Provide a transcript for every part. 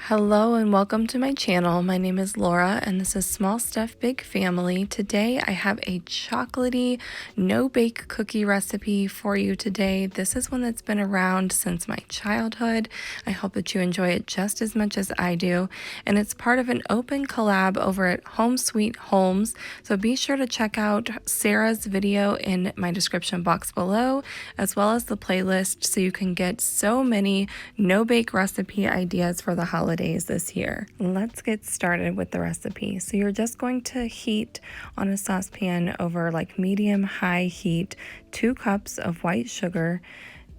Hello and welcome to my channel. My name is Laura and this is Small Stuff Big Family. Today I have a chocolatey no-bake cookie recipe for you today. This is one that's been around since my childhood. I hope that you enjoy it just as much as I do. And it's part of an open collab over at Home Sweet Homes. So be sure to check out Sarah's video in my description box below, as well as the playlist, so you can get so many no-bake recipe ideas for the holidays this year. Let's get started with the recipe. So you're just going to heat on a saucepan over like medium-high heat 2 cups of white sugar,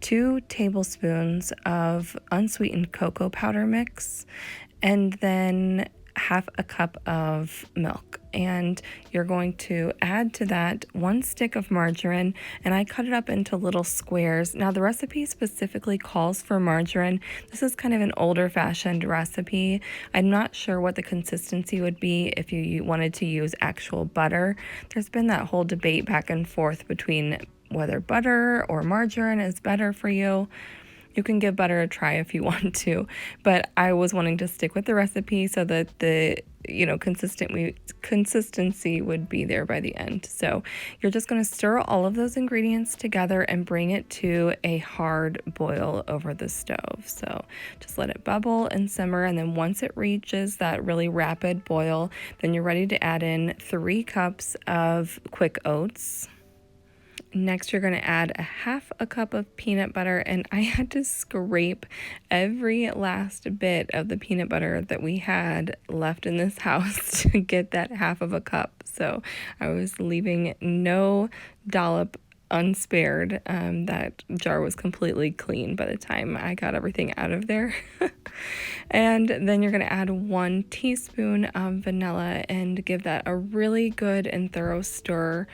2 tablespoons of unsweetened cocoa powder mix, and then half a cup of milk. And you're going to add to that 1 stick of margarine, and I cut it up into little squares. Now the recipe specifically calls for margarine. This is kind of an older fashioned recipe. I'm not sure what the consistency would be if you wanted to use actual butter. There's been that whole debate back and forth between whether butter or margarine is better for you. You can give butter a try if you want to, but I was wanting to stick with the recipe so that the consistency would be there by the end. So you're just going to stir all of those ingredients together and bring it to a hard boil over the stove. So just let it bubble and simmer, and then once it reaches that really rapid boil, then you're ready to add in 3 cups of quick oats. Next, you're going to add a half a cup of peanut butter, and I had to scrape every last bit of the peanut butter that we had left in this house to get that half of a cup. So I was leaving no dollop unspared. That jar was completely clean by the time I got everything out of there. And then you're going to add 1 teaspoon of vanilla and give that a really good and thorough stir.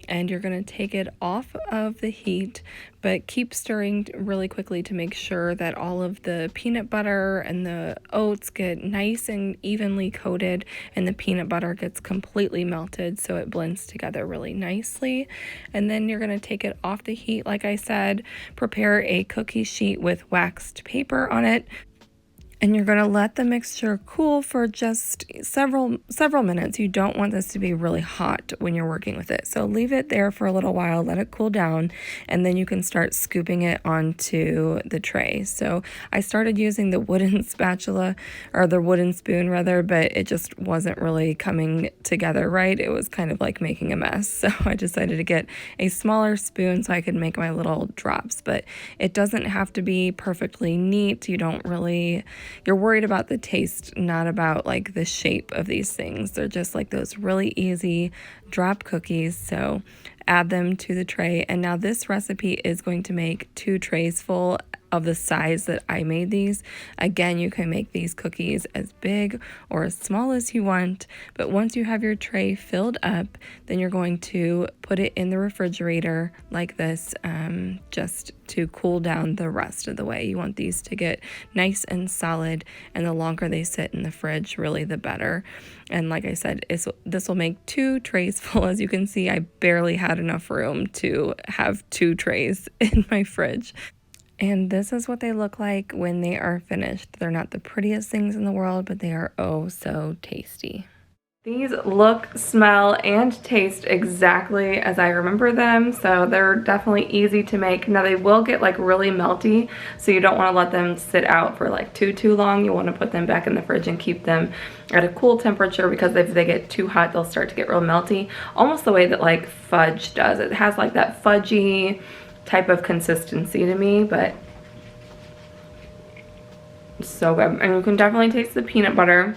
And you're going to take it off of the heat, but keep stirring really quickly to make sure that all of the peanut butter and the oats get nice and evenly coated, and the peanut butter gets completely melted so it blends together really nicely. And then you're going to take it off the heat. Like I said, prepare a cookie sheet with waxed paper on it. And you're going to let the mixture cool for just several minutes. You don't want this to be really hot when you're working with it. So leave it there for a little while, let it cool down, and then you can start scooping it onto the tray. So I started using the wooden spatula, or the wooden spoon rather, but it just wasn't really coming together right. It was kind of like making a mess. So I decided to get a smaller spoon so I could make my little drops. But it doesn't have to be perfectly neat. You're worried about the taste, not about like the shape of these things. They're just like those really easy drop cookies. So add them to the tray. And now this recipe is going to make 2 trays full of the size that I made these. Again, you can make these cookies as big or as small as you want, but once you have your tray filled up, then you're going to put it in the refrigerator like this, just to cool down the rest of the way. You want these to get nice and solid, and the longer they sit in the fridge, really the better. And like I said, this will make 2 trays full. As you can see, I barely had enough room to have 2 trays in my fridge. And this is what they look like when they are finished. They're not the prettiest things in the world, but they are oh so tasty. These look, smell, and taste exactly as I remember them, so they're definitely easy to make. Now they will get like really melty, so you don't want to let them sit out for like too long. You want to put them back in the fridge and keep them at a cool temperature, because if they get too hot, they'll start to get real melty, almost the way that like fudge does. It has like that fudgy type of consistency to me, but it's so good. And you can definitely taste the peanut butter.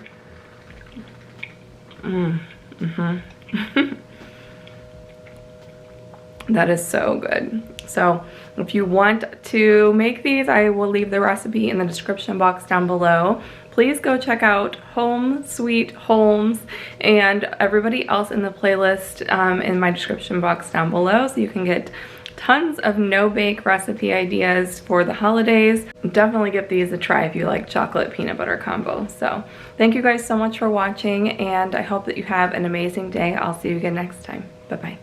That is so good. So if you want to make these, I will leave the recipe in the description box down below. Please go check out Home Sweet Homes and everybody else in the playlist in my description box down below, so you can get tons of no-bake recipe ideas for the holidays. Definitely give these a try if you like chocolate peanut butter combo. So thank you guys so much for watching, and I hope that you have an amazing day. I'll see you again next time. Bye-bye.